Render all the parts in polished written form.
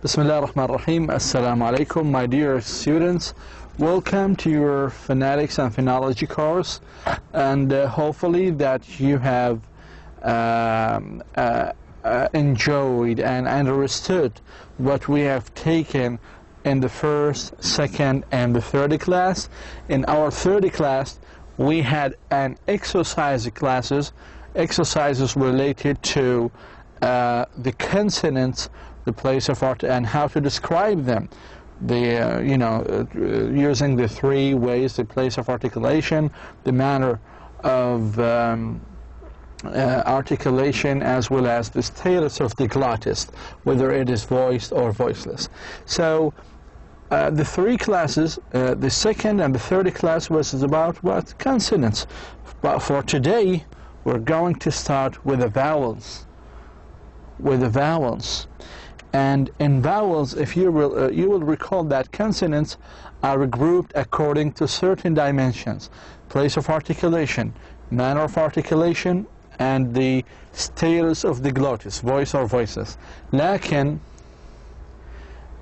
Bismillah ar-Rahman ar-Rahim. Assalamu alaikum, my dear students. Welcome to your phonetics and phonology course, and hopefully that you have enjoyed and understood what we have taken in the first, second, and the third class. In our third class, we had an exercises related to the consonants, the place of art, and how to describe them. Using the three ways: the place of articulation, the manner of articulation, as well as the status of the glottis, whether it is voiced or voiceless. So the three classes, the second and the third class, was about what? Consonants. But for today, we're going to start with the vowels. And in vowels, if you will recall that consonants are grouped according to certain dimensions: place of articulation, manner of articulation, and the status of the glottis, voice or voiceless. Lakin,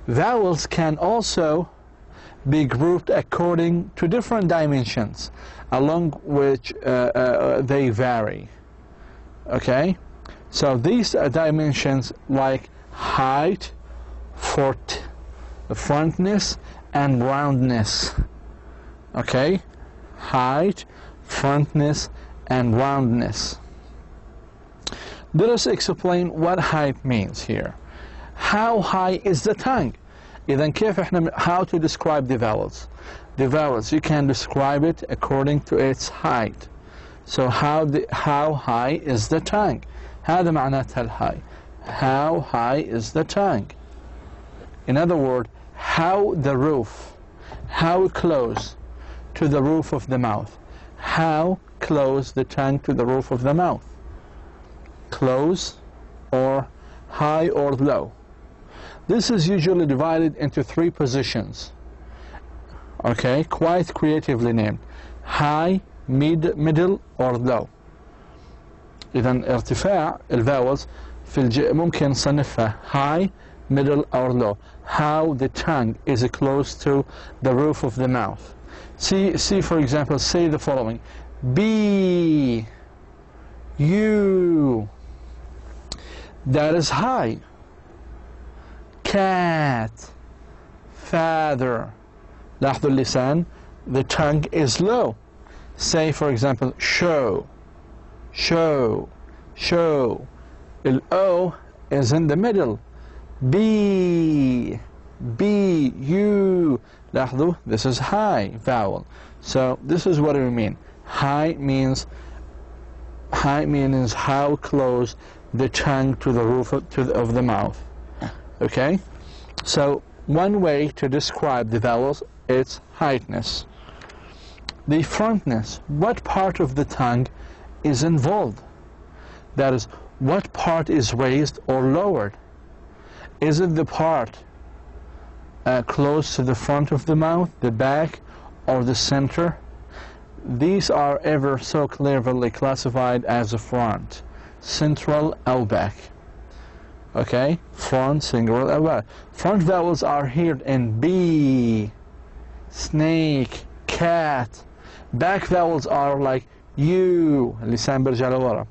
vowels can also be grouped according to different dimensions, along which they vary. Okay? So these dimensions, like height, frontness, and roundness. Okay? Height, frontness, and roundness. Let us explain what height means here. How high is the tongue? How to describe the vowels? The vowels, you can describe it according to its height. So how high is the tongue? هذا معناتها الهاي. How high is the tongue? In other words, how close to the roof of the mouth? How close the tongue to the roof of the mouth? Close, or high, or low. This is usually divided into three positions. Okay, quite creatively named: high, middle, or low. إذن ارتفاع الفاولز ممكن نصنفها high, middle, or low. How the tongue is close to the roof of the mouth. See, for example, say the following: B, U. That is high. Cat, father. لاحظوا اللسان, the tongue is low. Say, for example, show. O is in the middle. B, U. لاحظوا, this is high vowel. So this is what we mean. High means how close the tongue to the roof of the mouth. Okay? So one way to describe the vowels is heightness. The frontness, what part of the tongue is involved? That is, what part is raised or lowered? Is it the part close to the front of the mouth, the back, or the center? These are ever so cleverly classified as a front, central, or back. Okay? Front, central, or back. Front vowels are here in B, snake, cat. Back vowels are like U, اللسان بيرجع لورا,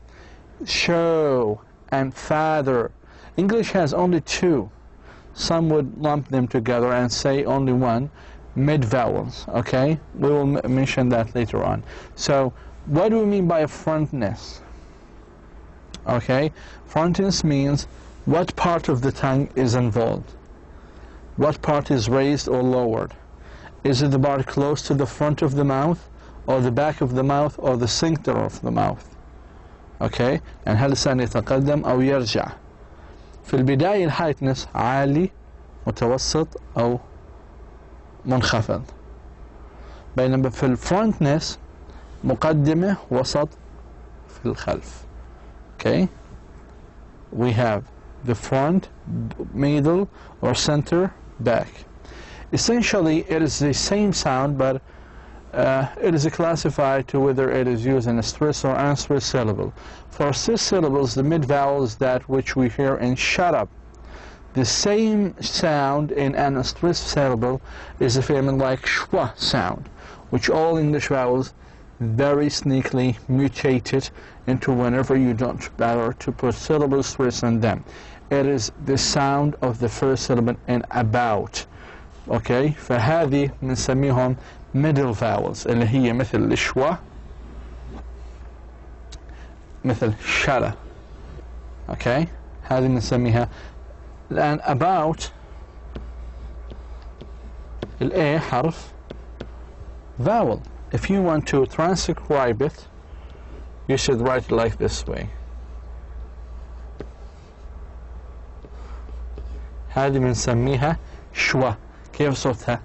show, and father. English has only two. Some would lump them together and say only one: mid vowels. Okay? We will mention that later on. So what do we mean by frontness? Okay? Frontness means what part of the tongue is involved. What part is raised or lowered? Is it the part close to the front of the mouth, or the back of the mouth, or the center of the mouth? Okay? And هل لسان يتقدم أو يرجع؟ في البداية الهايتنس عالي، متوسط، أو منخفض. بينما في الفرونتنس مقدمة، وسط، في الخلف. Okay? We have the front, middle, or center, back. Essentially, it is the same sound, but it is classified to whether it is used in a stressed or unstressed syllable. For stressed syllables, the mid vowel is that which we hear in shut up. The same sound in an stressed syllable is a phenomenon like schwa sound, which all English vowels very sneakily mutated into whenever you don't bother to put syllable stress on them. It is the sound of the first syllable in about. Okay, فهذه بنسميهم middle vowels اللي هي مثل الشوا مثل شلا. Okay, هذه بنسميها. الآن about ال A حرف vowel. If you want to transcribe it, you should write it like this way. هذه بنسميها شوا. كيف صوتها؟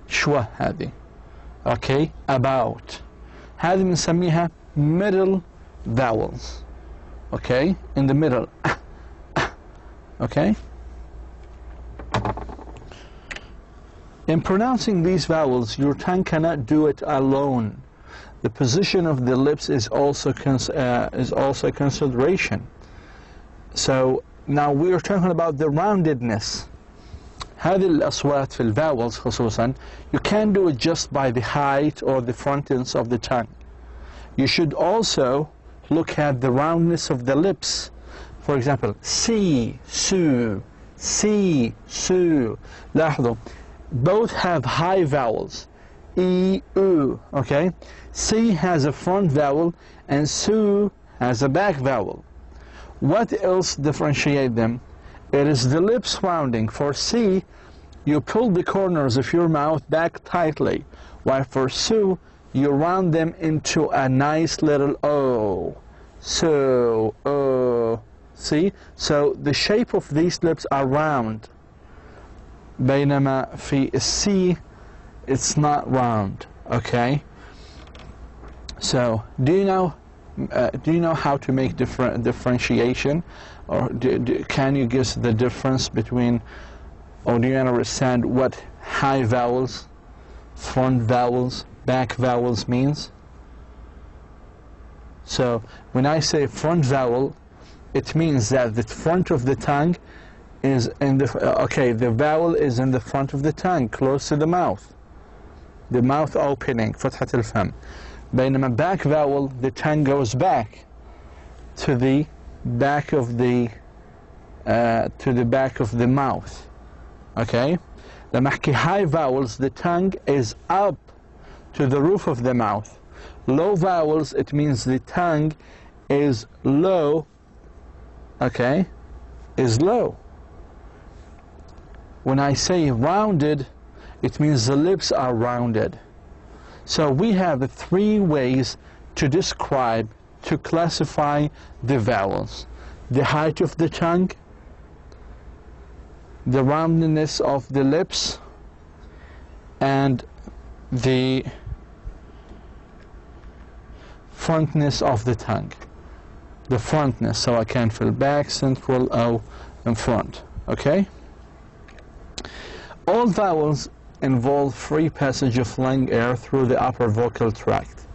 شوا هذه. Okay, about. هذه بنسميها middle vowels. Okay, in the middle. Okay. In pronouncing these vowels, your tongue cannot do it alone. The position of the lips is also a consideration. So now we are talking about the roundedness. هذه الأصوات في الvowels خصوصا, you can't do it just by the height or the frontness of the tongue. You should also look at the roundness of the lips. For example, si, su, si, su. لاحظوا, both have high vowels. E, U, okay? Si has a front vowel and su has a back vowel. What else differentiates them? It is the lips rounding. For si, you pull the corners of your mouth back tightly, while for su, you round them into a nice little O. So, O. See? So the shape of these lips are round. بينما في C, it's not round. Okay? So, do you know how to make differentiation? Or can you guess the difference between, or do you understand what high vowels, front vowels, back vowels means? So when I say front vowel, it means that the front of the tongue is in the, the vowel is in the front of the tongue, close to the mouth opening, فتحة الفم. بينما back vowel, the tongue goes back to the back of the mouth. Okay? لما أحكي high vowels, the tongue is up to the roof of the mouth. Low vowels, it means the tongue is low. Okay? Is low. When I say rounded, it means the lips are rounded. So we have 3 ways to describe, to classify the vowels. The height of the tongue, the roundness of the lips, and the frontness of the tongue. The frontness, so I can feel back, central, O, and front. Okay? All vowels involve free passage of lung air through the upper vocal tract.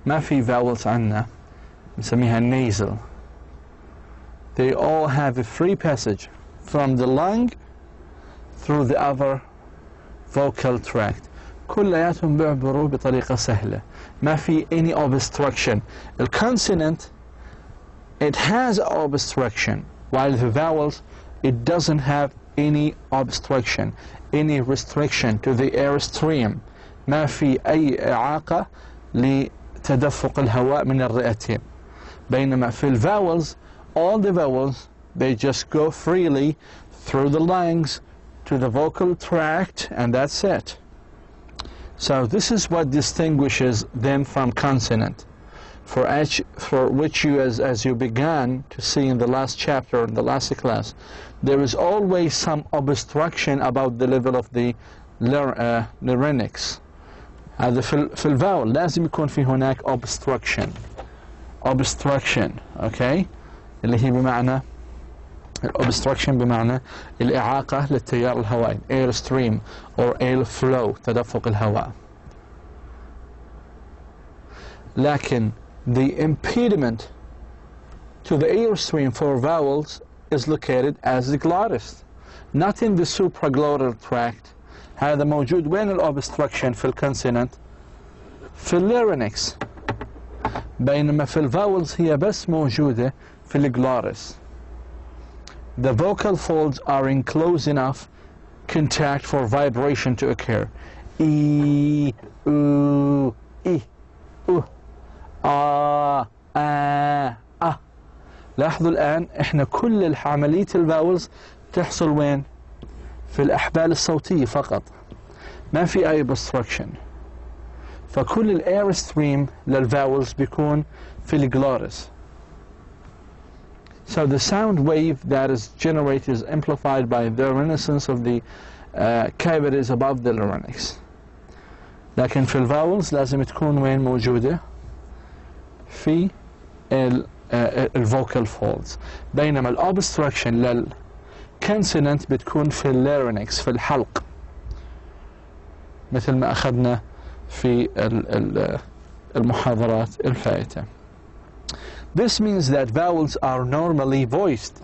ما في vowels عنا نسميها nasal. They all have a free passage from the lung through the upper vocal tract. كلياتهم بيعبروا بطريقة سهلة. ما في any obstruction. The consonant, it has obstruction, while the vowels, it doesn't have any obstruction, any restriction to the air stream. ما في أي إعاقة لتدفق الهواء من الرئتين. بينما في vowels, all the vowels, they just go freely through the lungs to the vocal tract, and that's it. So this is what distinguishes them from consonant, for which you, as you began to see in the last chapter, in the last class, there is always some obstruction about the level of the larynx. هذا في الفاول لازم يكون في هناك obstruction, okay, اللي هي بمعنى obstruction بمعنى الإعاقة للتيار الهوائي, air stream or air flow, تدفق الهواء. لكن the impediment to the airstream for vowels is located as the glottis, not in the supraglottal tract. هذا موجود وين الأوبستراكشن في الكونسونانت؟ في اللارينكس، بينما في الفاولز هي بس موجودة في الجلوتس. The vocal folds are in close enough contact for vibration to occur. E, U, I, U, A, A, A. لاحظوا الآن إحنا كل عملية الفاولز تحصل وين؟ في الأحبال الصوتية فقط، ما في أي obstruction. فكل الاير ستريم للفاولز بيكون في الجلوتس. So the sound wave that is generated is amplified by the renaissance of the cavities above the larynx. لكن في الفاولز لازم تكون وين موجودة؟ في الفوكال فولدز. بينما الأوبستراكشن للكونسونانت بتكون في اللارينكس، في الحلق، مثل ما أخذنا في المحاضرات الفائتة. This means that vowels are normally voiced.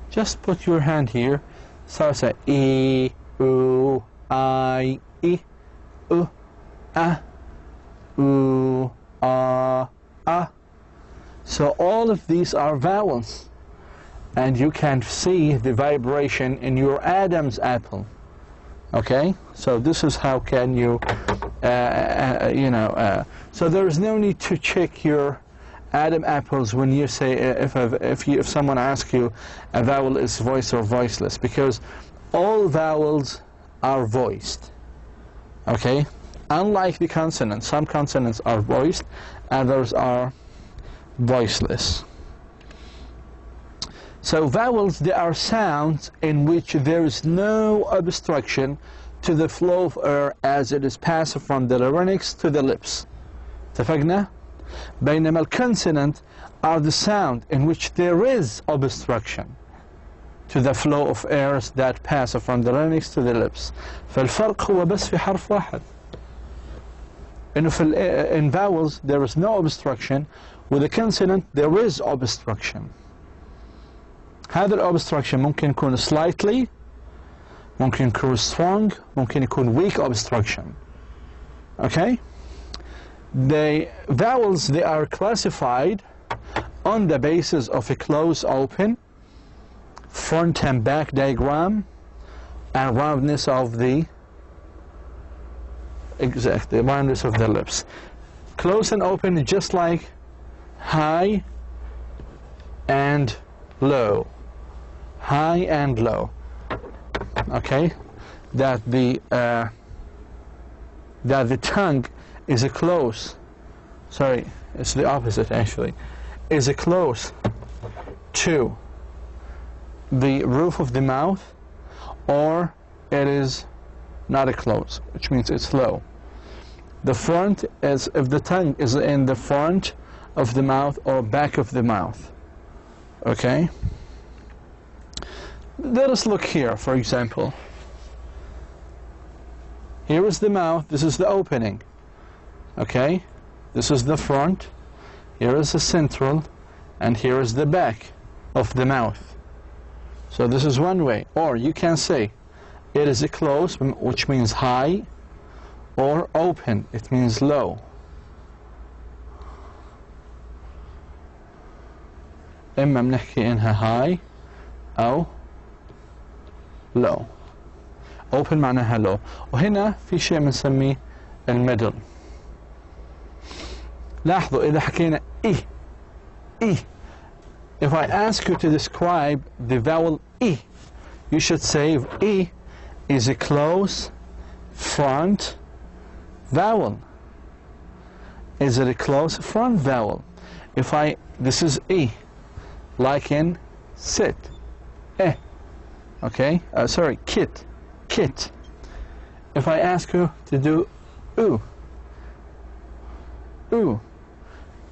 Just put your hand here. So say E, U, I, I, U, A, U, A, A. So all of these are vowels, and you can see the vibration in your Adam's apple. Okay, so this is how can you, so there is no need to check your Adam apples when you say, if someone asks you a vowel is voiced or voiceless, because all vowels are voiced. Okay, unlike the consonants, some consonants are voiced, others are voiceless. So vowels, they are sounds in which there is no obstruction to the flow of air as it is passed from the larynx to the lips. اتفقنا؟ بينما الكونسونانت are the sound in which there is obstruction to the flow of air that pass from the larynx to the lips. فالفرق هو بس في حرف واحد. إنه in vowels there is no obstruction, with the consonant there is obstruction. هذا الobstruction ممكن يكون slightly، ممكن يكون strong، ممكن يكون weak obstruction. Okay? The vowels, they are classified on the basis of a close open, front and back diagram, and roundness of the roundness of the lips. Close and open is just like high and low. High and low. Okay, that the tongue is a close. Sorry, it's the opposite actually. Is a close to the roof of the mouth, or it is not a close, which means it's low. The front is if the tongue is in the front of the mouth or back of the mouth. Okay. Let us look here, for example. Here is the mouth, this is the opening. Okay? This is the front, here is the central, and here is the back of the mouth. So this is one way. Or you can say it is a close, which means high, or open, it means low. إما بنحكي إنها high أو low. Open معناها low. وهنا في شيء بنسميه الميدل. لاحظوا إذا حكينا إي. If I ask you to describe the vowel I, you should say I is a close front vowel. Is it a close front vowel? This is I, like in sit, okay? Sorry, kit. If I ask you to do oo,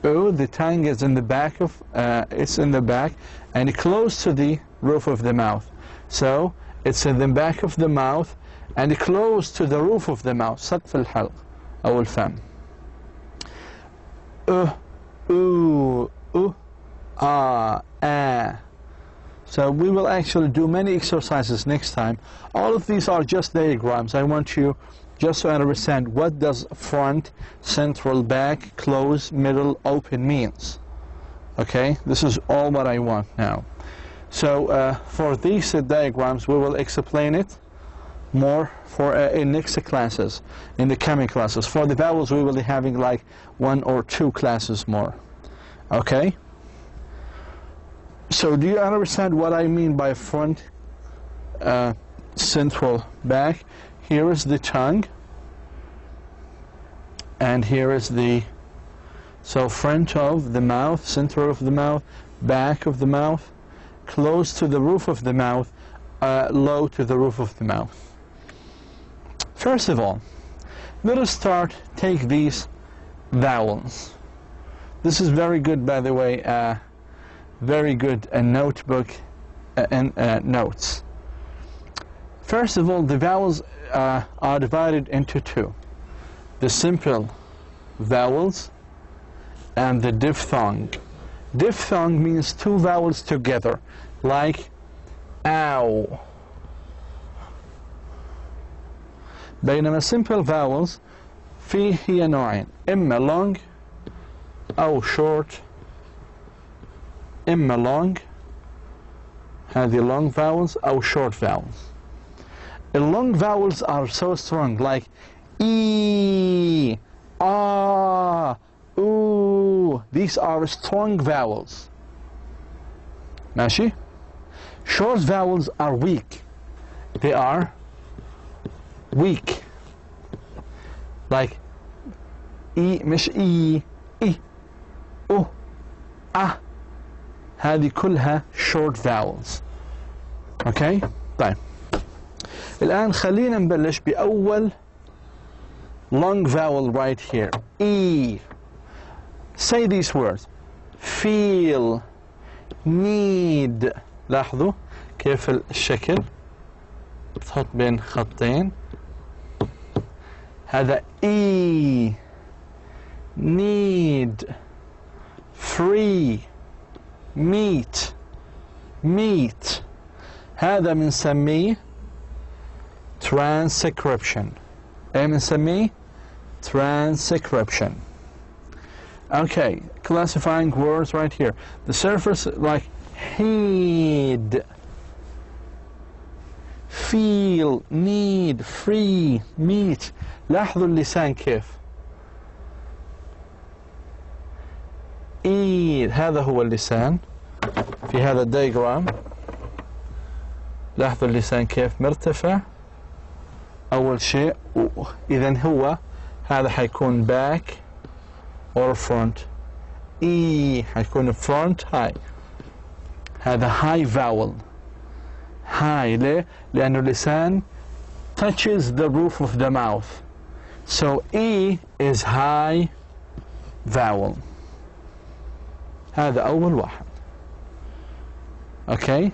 the tongue is in the back of, it's in the back and close to the roof of the mouth. So it's in the back of the mouth and close to the roof of the mouth. سقف الحلق أو الفم. oo, ah. So we will actually do many exercises next time. All of these are just diagrams. I want you just to understand what does front, central, back, close, middle, open means. Okay, this is all what I want now. So for these diagrams, we will explain it more for in next classes, in the coming classes. For the vowels, we will be having like 1 or 2 classes more. Okay? So do you understand what I mean by front, central, back? Here is the tongue, and here is the, so front of the mouth, center of the mouth, back of the mouth, close to the roof of the mouth, low to the roof of the mouth. First of all, let us take these vowels. This is very good, by the way, very good notebook and notes. First of all, the vowels are divided into 2. The simple vowels and the diphthong. Diphthong means 2 vowels together, like ow. بينما simple vowels هي نوعين، إما long أو short. إما long، هذه long vowels أو short vowels. The long vowels are so strong, like E, ah, ooh. These are strong vowels. ماشي? Short vowels are weak. They are weak. Like E مش E, I, O, A. هذه كلها short vowels. Okay? طيب. الآن خلينا نبلش بأول long vowel right here. E. Say these words. Feel. Need. لاحظوا كيف الشكل. تحط بين خطين. هذا E. Need. Free. Meet. Meet. هذا بنسميه transcription. ايه بنسميه transcription. Okay, classifying words right here. The surface like heed, feel, need, free, meet. لاحظوا اللسان كيف. eat. هذا هو اللسان في هذا الدياجرام. لاحظوا اللسان كيف مرتفع. أول شيء إذن هو هذا حيكون back or front. E حيكون front high. هذا high vowel. High ليه؟ لأنه اللسان touches the roof of the mouth. So E is high vowel. هذا أول واحد. Okay?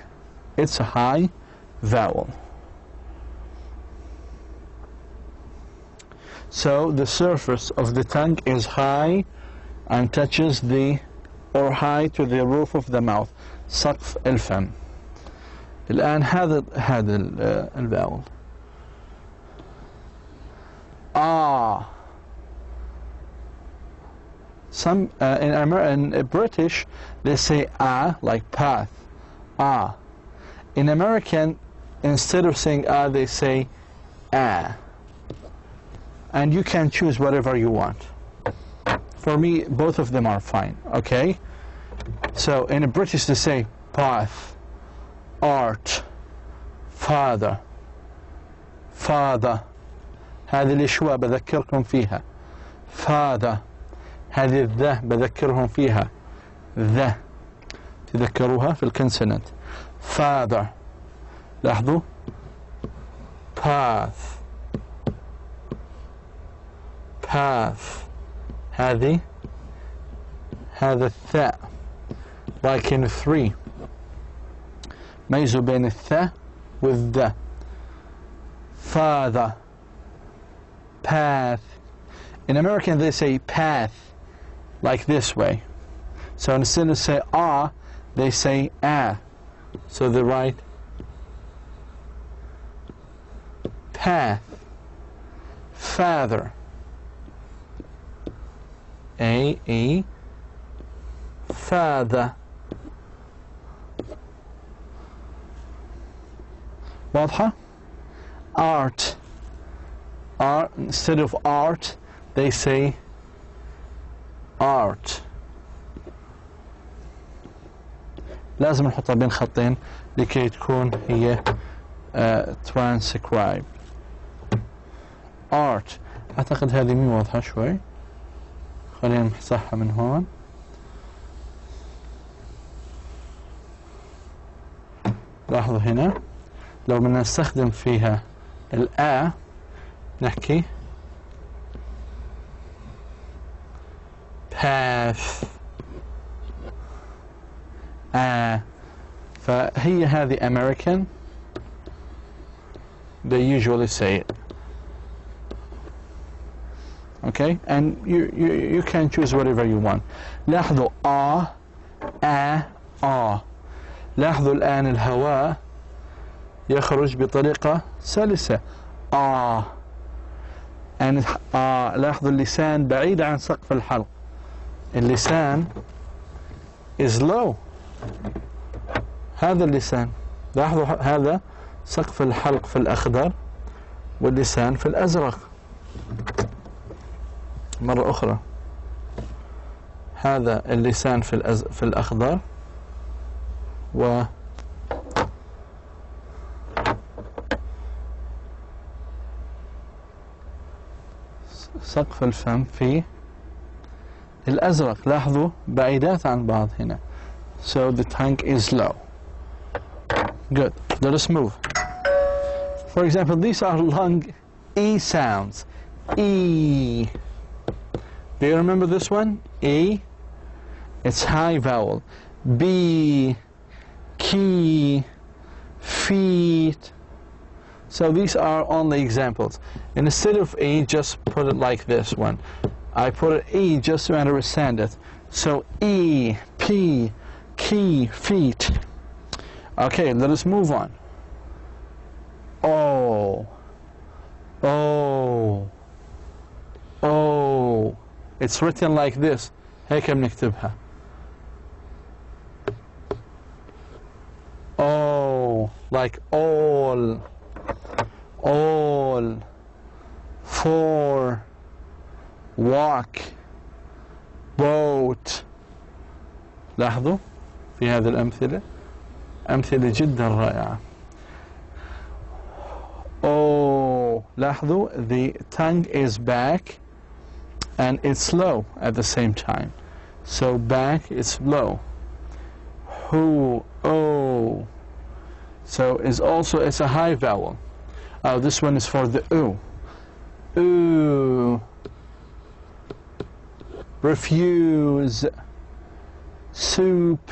It's a high vowel. So the surface of the tongue is high and touches the, or high to the roof of the mouth. سقف الفم. الآن هذا الفاول. Some in British they say like path. In American, instead of saying they say and you can choose whatever you want. For me, both of them are fine. Okay. So in British they say path, art, father, father. هذه الأشواء بذكركم فيها. father. هذه الذا بذكرهم فيها. ذا تذكروها في الكونسونانت. father. لاحظوا. path. path. هذه هذا الثاء. like in 3. ميزوا بين الثاء والذا. father. path. In American they say path, like this way. So instead of say ah, they say ah. So they write path, father, A-E, father. واضحة؟ Art. Art, instead of art, they say art. لازم نحطها بين خطين لكي تكون هي transcribed. art. أعتقد هذه مي واضحة شوي. خلينا نمسحها من هون. لاحظوا هنا لو بدنا نستخدم فيها الآ نحكي path. فهي هذه American. They usually say it. Okay, and you can choose whatever you want. لاحظوا لاحظوا الآن الهواء يخرج بطريقة سلسة. and لاحظوا اللسان بعيد عن سقف الحلق. اللسان is low. هذا اللسان، لاحظوا هذا سقف الحلق في الأخضر واللسان في الأزرق. مرة أخرى، هذا اللسان في الأخضر و سقف الفم في الأزرق. لاحظوا بعيدات عن بعض هنا. So the tongue is low. Good. Let us move. For example, these are long E sounds. E. Do you remember this one? E. It's high vowel. B. Key. Feet. So these are only examples. And instead of E, just put it like this one. I put it E just to understand it. So E, P, key, feet. Okay, let us move on. O. It's written like this. هيك بنكتبها. O, like all. For, walk, boat. لاحظوا في هذه الأمثلة أمثلة جدا رائعة. لاحظوا the tongue is back and it's low at the same time. So back is low. Who, So it's a high vowel. This one is for the oo. Ooh. Refuse. Soup.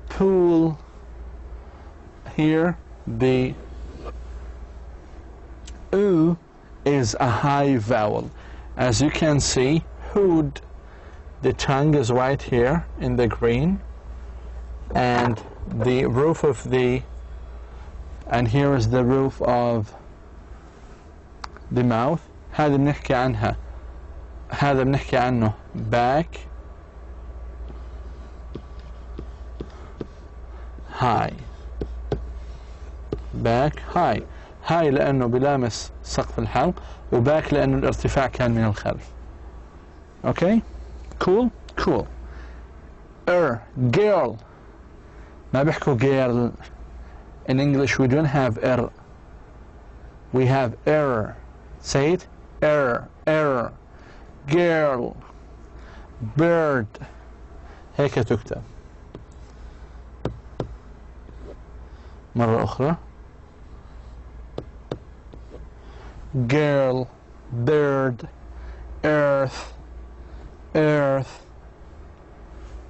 Pool. Here the oo is a high vowel. As you can see, hood. The tongue is right here in the green, and the roof of the, and here is the roof of the mouth. هذا بنحكي عنها، هذا بنحكي عنه back high. back high. high لأنه بلامس سقف الحلق، وباك لأنه الارتفاع كان من الخلف. Okay? Cool? Cool. Girl. ما بيحكوا girl. In English we don't have we have say it. Girl. Bird. هيك تكتب. مرة أخرى. Girl. Bird. Earth.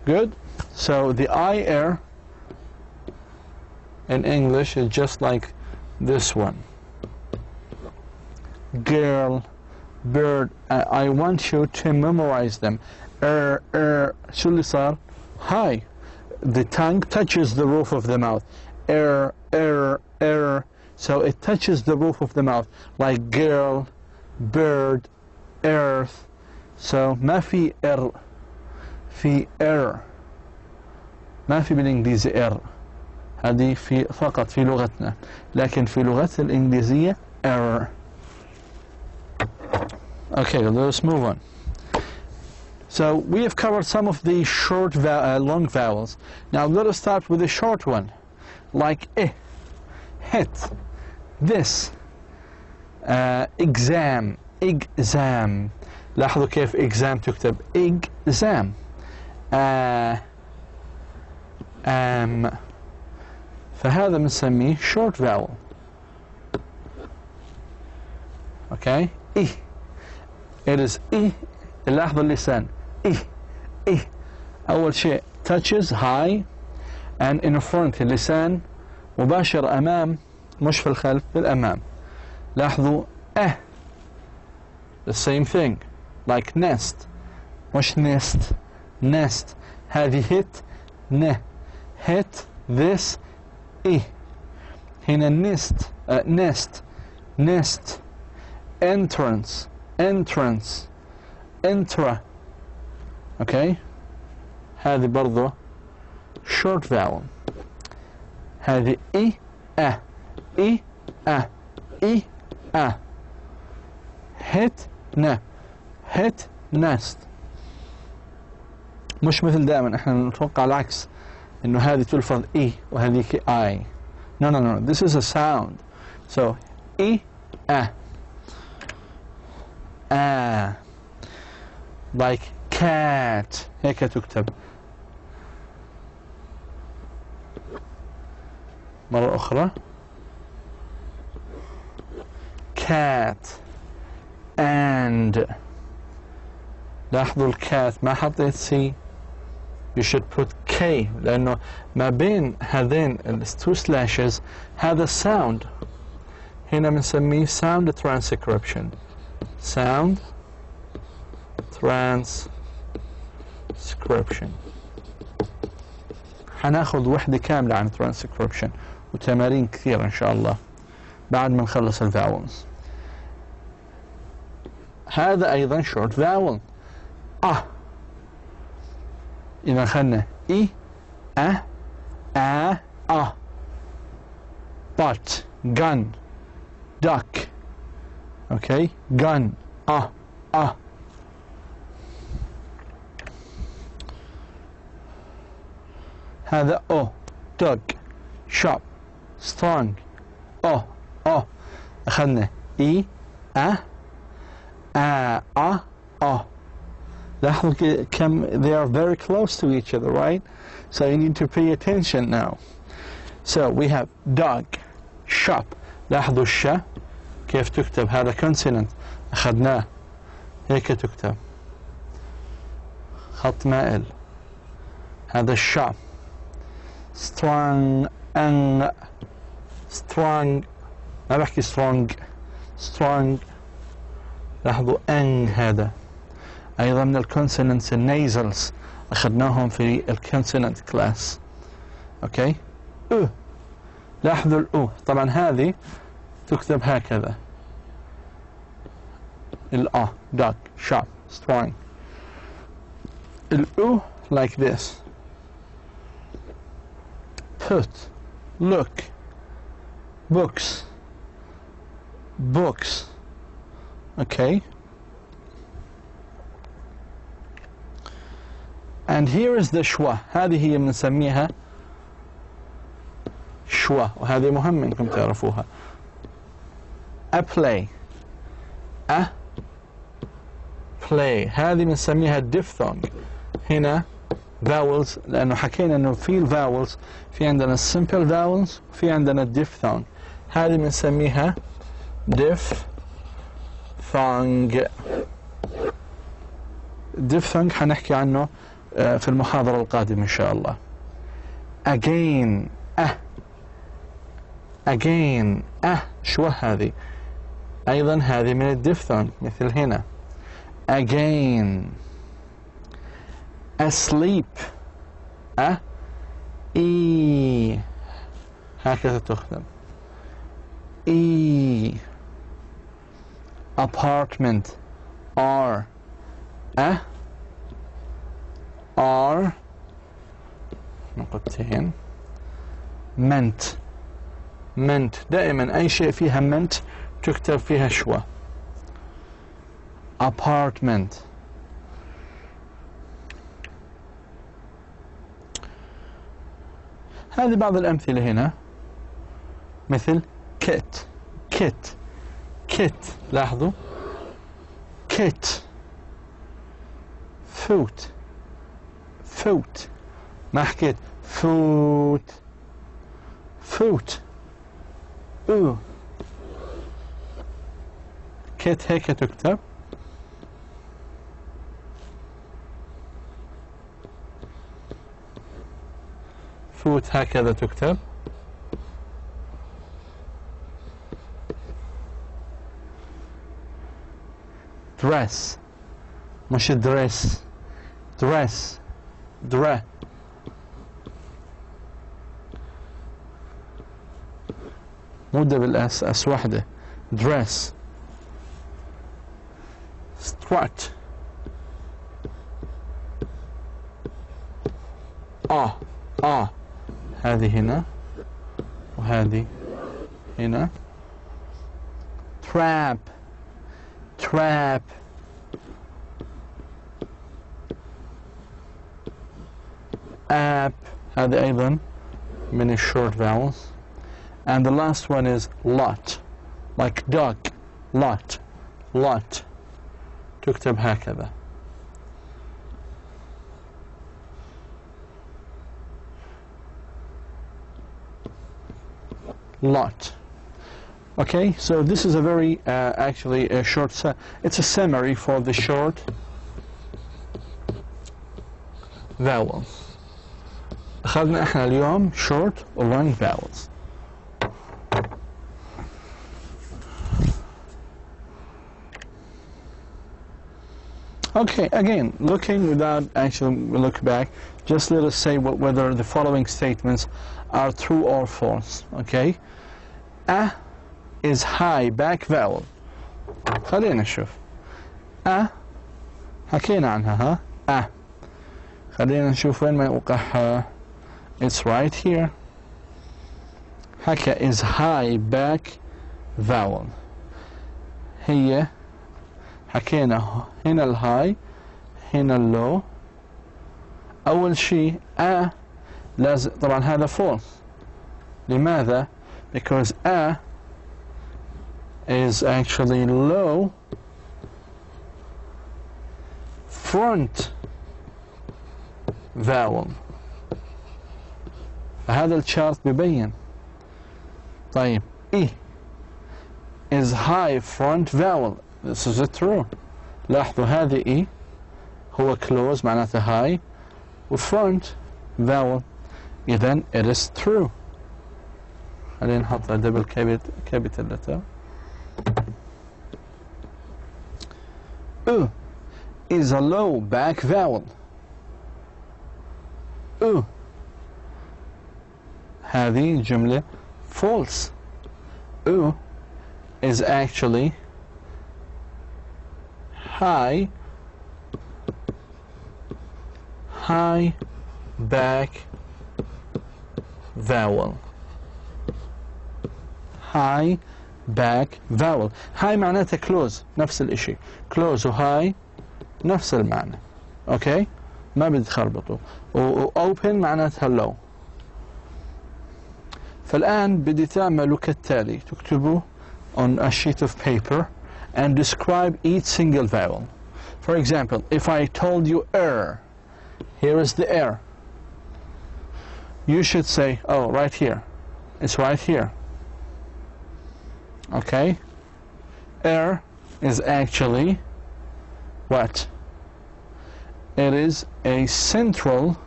Good. So the I in English is just like this one. Girl, bird. I want you to memorize them. شو اللي صار؟ high. The tongue touches the roof of the mouth. So it touches the roof of the mouth, like girl, bird, earth. So ما في في ما في بالإنجليزي هذه في فقط في لغتنا، لكن في لغة الإنجليزية Okay, let's move on. So we have covered some of the short long vowels. Now let us start with the short one, like hit, this, exam. لاحظوا كيف exam تكتب exam. فهذا بنسميه short vowel. Okay, it is لاحظوا اللسان أول شيء touches high and in front اللسان مباشر أمام مش في الخلف بالأمام. لاحظوا the same thing like nest مش nest هذه hit hit this هنا nest entrance intra. Okay, هذه برضو short vowel. هذه hit nest. مش مثل دائما احنا نتوقع العكس انه هذه تلفظ وهذه I. No, this is a sound. So like cat هيك تكتب. مرة أخرى cat and لاحظوا الكات ما حطيت C. You should put K لأنه ما بين هذين two slashes هذا sound. هنا بنسميه sound transcription. Sound transcription. حناخذ وحدة كاملة عن transcription وتمارين كثيرة إن شاء الله بعد ما نخلص الفاولز. هذا أيضا short vowel. إذا خلنا but gun duck. Okay, gun هذا dog shop strong أخذنا لاحظوا كم they are very close to each other, right? So you need to pay attention now. So we have dog shop. لاحظوا الشا كيف تكتب. هذا consonant أخذناه هيك تكتب خط مائل. هذا الشا strong ما بحكي strong. لاحظوا هذا أيضا من الكونسونانتس النيزلز أخذناهم في الكونسونانت كلاس. أوكي لاحظوا الأو طبعا هذه تكتب هكذا dog sharp strong. الأو like this. Put look books. Okay, and here is the شوا. هذه هي بنسميها شوا وهذه مهم انكم تعرفوها. a play هذه بنسميها diphthong. هنا vowels لأنه حكينا إنه في الفاولز في عندنا simple vowels وفي عندنا diphthong. هذه بنسميها diphthong حنحكي عنه في المحاضرة القادمة إن شاء الله. again شو هذه أيضا هذه من الdiphthong مثل هنا again. asleep. إي هكذا تخدم. إي apartment. R R نقطتين. meant دائما أي شيء فيها meant تكتب فيها شوى. apartment. هذه بعض الأمثلة هنا مثل kit لاحظوا kit. foot ما حكيت foot. kit هيك تكتب. foot هكذا تكتب. dress مش dress مو بالاس اس وحده. dress. strut. هذه هنا وهذه هنا. trap app هذه أيضا من short vowels. And the last one is lot, like dog. lot تكتب هكذا. lot. Okay, so this is a very actually a short, it's a summary for the short vowels. أخذنا احنا اليوم short or long vowels. Okay, again, looking without actually look back, just let us say whether the following statements are true or false. Okay, a is high back vowel. خلينا نشوف. a حكينا عنها ها. خلينا نشوف وين موقعها. It's right here. حكى is high back vowel. هي حكينا هنا الهاي هنا اللو. أول شيء لازم طبعا هذا false. لماذا؟ Because a is actually low front vowel. فهذا الشارت ببين. طيب E is high front vowel. This is true. لاحظوا هذه E هو close معناته high و front vowel. إذن it is true. خلينا نحط double capital letter. U is a low back vowel. U هذه جملة false. U is actually high back vowel. high back vowel. high معناتها close نفس الاشي. close و high نفس المعنى. اوكي ما بدي تخربطوا. و open معناتها low. فالآن بدي تعملوا كالتالي. تكتبوا on a sheet of paper and describe each single vowel. For example, if I told you here is the you should say, oh, right here. It's right here. Okay? Is actually what? It is a central,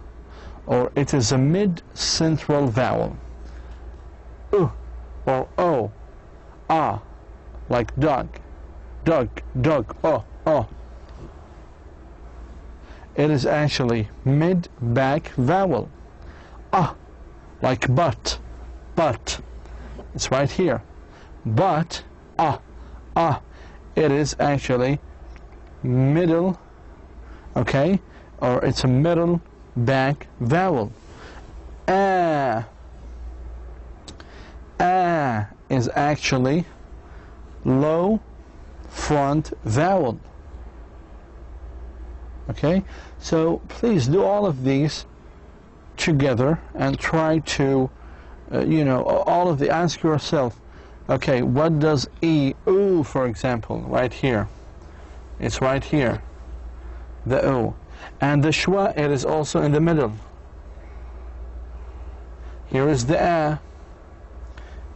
or it is a mid-central vowel. Or O, like dog, oh. it is actually mid-back vowel. Ah, like but, it's right here. But, it is actually middle, okay, or it's a middle back vowel. Is actually low front vowel. Okay, so please do all of these together and try to, all of the, ask yourself, okay, what does ooh, for example, right here, it's right here, the O, and the schwa, it is also in the middle. Here is the a,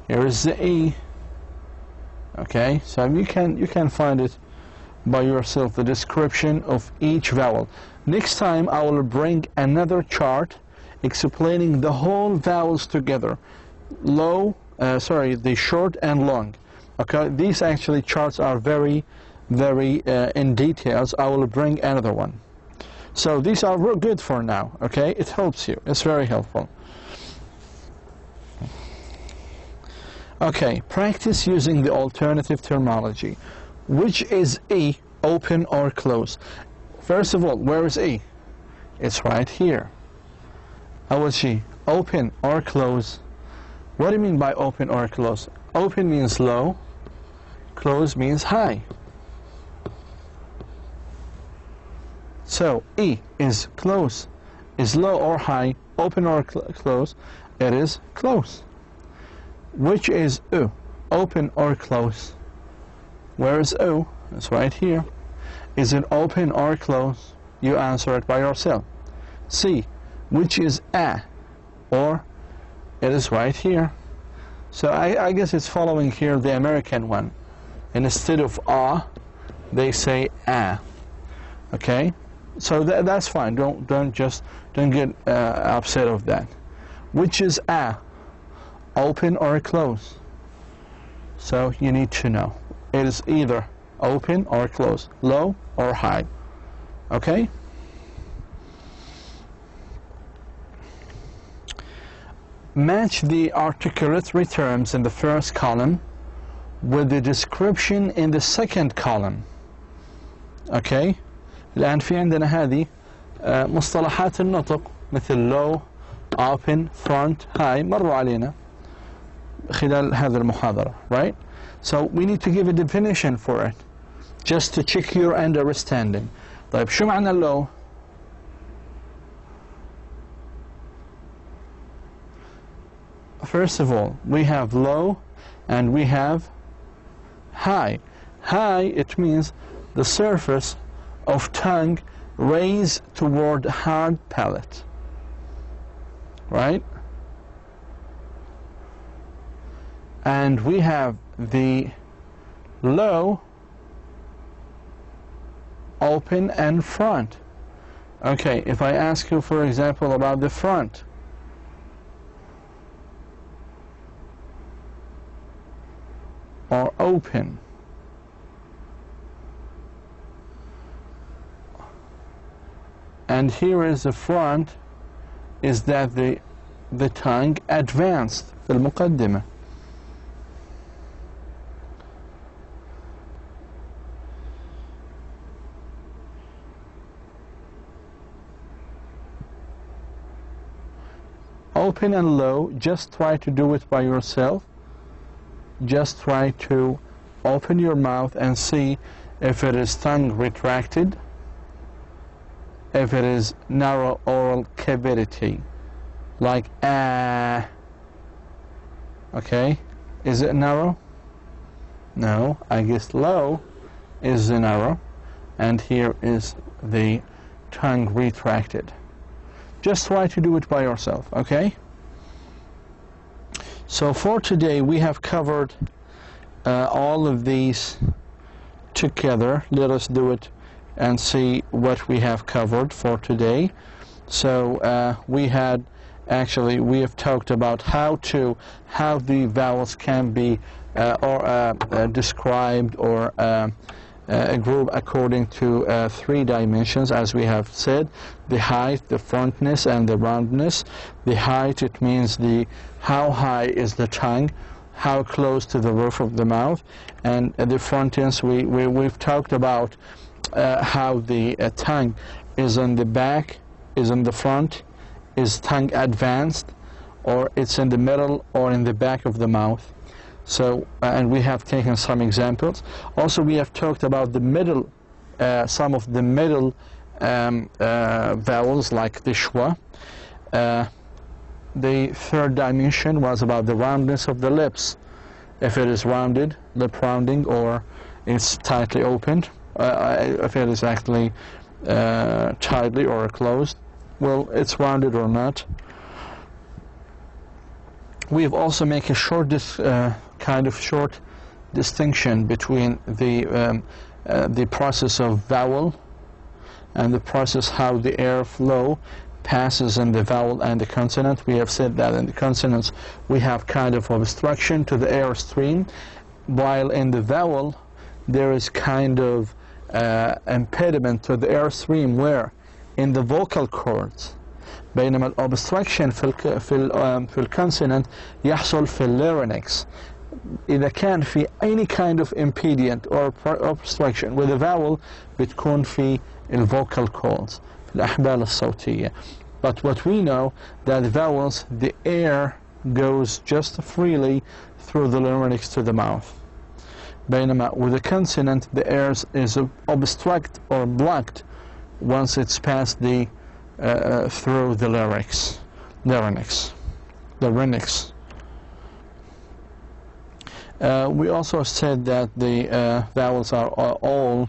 here is the e. Okay, so you can find it by yourself, the description of each vowel. Next time I will bring another chart explaining the whole vowels together, the short and long. Okay, these actually charts are very in details. I will bring another one. So these are good for now. Okay, it helps you, it's very helpful. Okay, practice using the alternative terminology. Which is E, open or close? First of all, where is E? It's right here. أول شيء, open or close. What do you mean by open or close? Open means low, close means high. So E is close, is low or high, open or close, it is close. Which is U, open or close? Where is U? It's right here. Is it open or close? You answer it by yourself. C, which is A, or it is right here. So I guess it's following here the American one. And instead of A, they say A. Okay, so that's fine. Don't get upset of that. Which is A, open or close? So you need to know. It is either open or close, low or high. Okay? Match the articulatory terms in the first column with the description in the second column. Okay? الآن في عندنا هذه مصطلحات النطق مثل low, open, front, high مروا علينا خلال هذه المحاضرة, right? So we need to give a definition for it, just to check your understanding. طيب شو معنى low? First of all, we have low and we have high. High, it means the surface of tongue raised toward hard palate, right? And we have the low, open and front. Okay, if I ask you, for example, about the front, or open, and here is the front, is that the tongue advanced في المقدمة. Open and low, just try to do it by yourself. Just try to open your mouth and see if it is tongue retracted, if it is narrow oral cavity, like ah. Okay, is it narrow? No, I guess low is the narrow, and here is the tongue retracted. Just try to do it by yourself, okay? So for today we have covered all of these together. Let us do it and see what we have covered for today. So we have talked about how the vowels can be described or a group according to 3 dimensions, as we have said: the height, the frontness, and the roundness. The height, it means how high is the tongue, how close to the roof of the mouth. And the frontness, we've talked about how the tongue is on the back, is in the front, is tongue advanced, or it's in the middle or in the back of the mouth. So, and we have taken some examples. Also, we have talked about the middle, some of the middle vowels, like the schwa. The 3rd dimension was about the roundness of the lips. If it is rounded, lip rounding, or it's tightly opened. If it is actually tightly or closed, well, it's rounded or not. We've also make a short kind of short distinction between the process of vowel and the process how the air flow passes in the vowel and the consonant. We have said that in the consonants we have kind of obstruction to the air stream, while in the vowel there is kind of impediment to the air stream. Where in the vocal cords، بينما الأوبستراكشن في الكونسونانت يحصل في اللارynx. إذا كان في any kind of impediment or obstruction with the vowel بتكون في الvocal cords، في الأحبال الصوتية. But what we know that the vowels, the air goes just freely through the larynx to the mouth. بينما with the consonant the air is obstructed or blocked once it's past the through the larynx. We also said that the vowels are all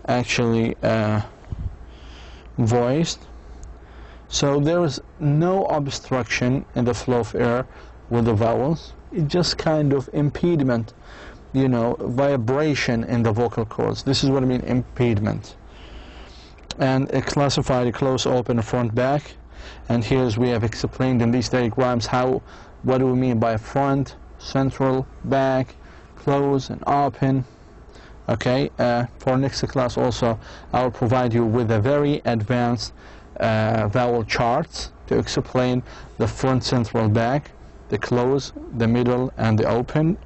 actually voiced, so there is no obstruction in the flow of air with the vowels. It's just kind of impediment, you know, vibration in the vocal cords. This is what I mean, impediment. And it classified a close, open, front, back. And here's we have explained in these diagrams what do we mean by front, central, back, close, and open. Okay, for next class also I will provide you with a very advanced vowel charts to explain the front, central, back, the close, the middle, and the open.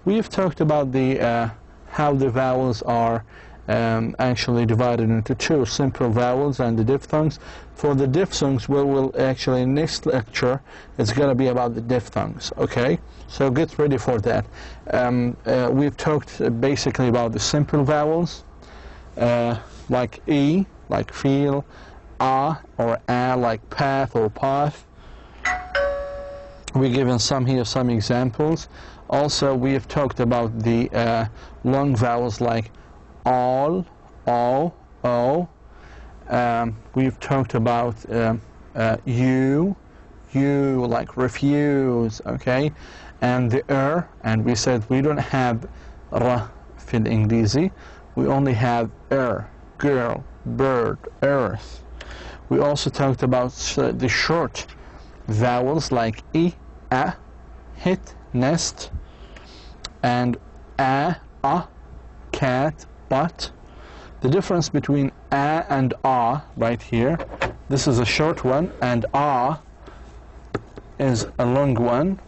We've talked about the how the vowels are actually divided into 2, simple vowels and the diphthongs. For the diphthongs, we will actually next lecture it's going to be about the diphthongs. Okay, so get ready for that. We've talked basically about the simple vowels, like E, like feel, A or A, like path or path. We've given some examples. Also, we have talked about the long vowels like all, o, o. We've talked about you, like refuse, okay, and the and we said we don't have r في الإنجليزي, we only have girl, bird, earth. We also talked about the short vowels like I, a, hit, nest, and a, cat, but. The difference between a and a right here, this is a short one and a is a long one.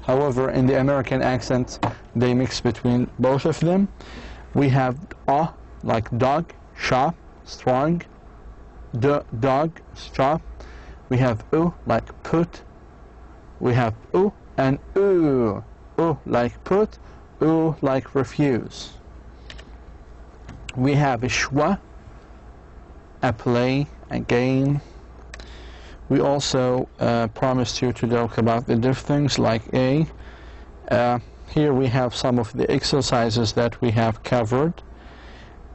However, in the American accent they mix between both of them. We have a like dog, shop, strong, dog, shop. We have u like put. We have u and u like put, u like refuse. We have a schwa, a play, a game. We also promised you to talk about the diphthongs like a. Here we have some of the exercises that we have covered.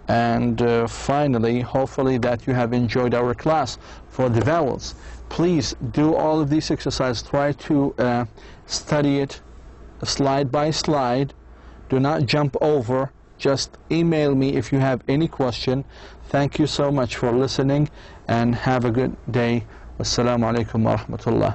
And finally, hopefully that you have enjoyed our class for the vowels. Please do all of these exercises. Try to study it slide by slide. Do not jump over. Just email me if you have any question. Thank you so much for listening and have a good day. Wassalamu alaikum wa rahmatullah.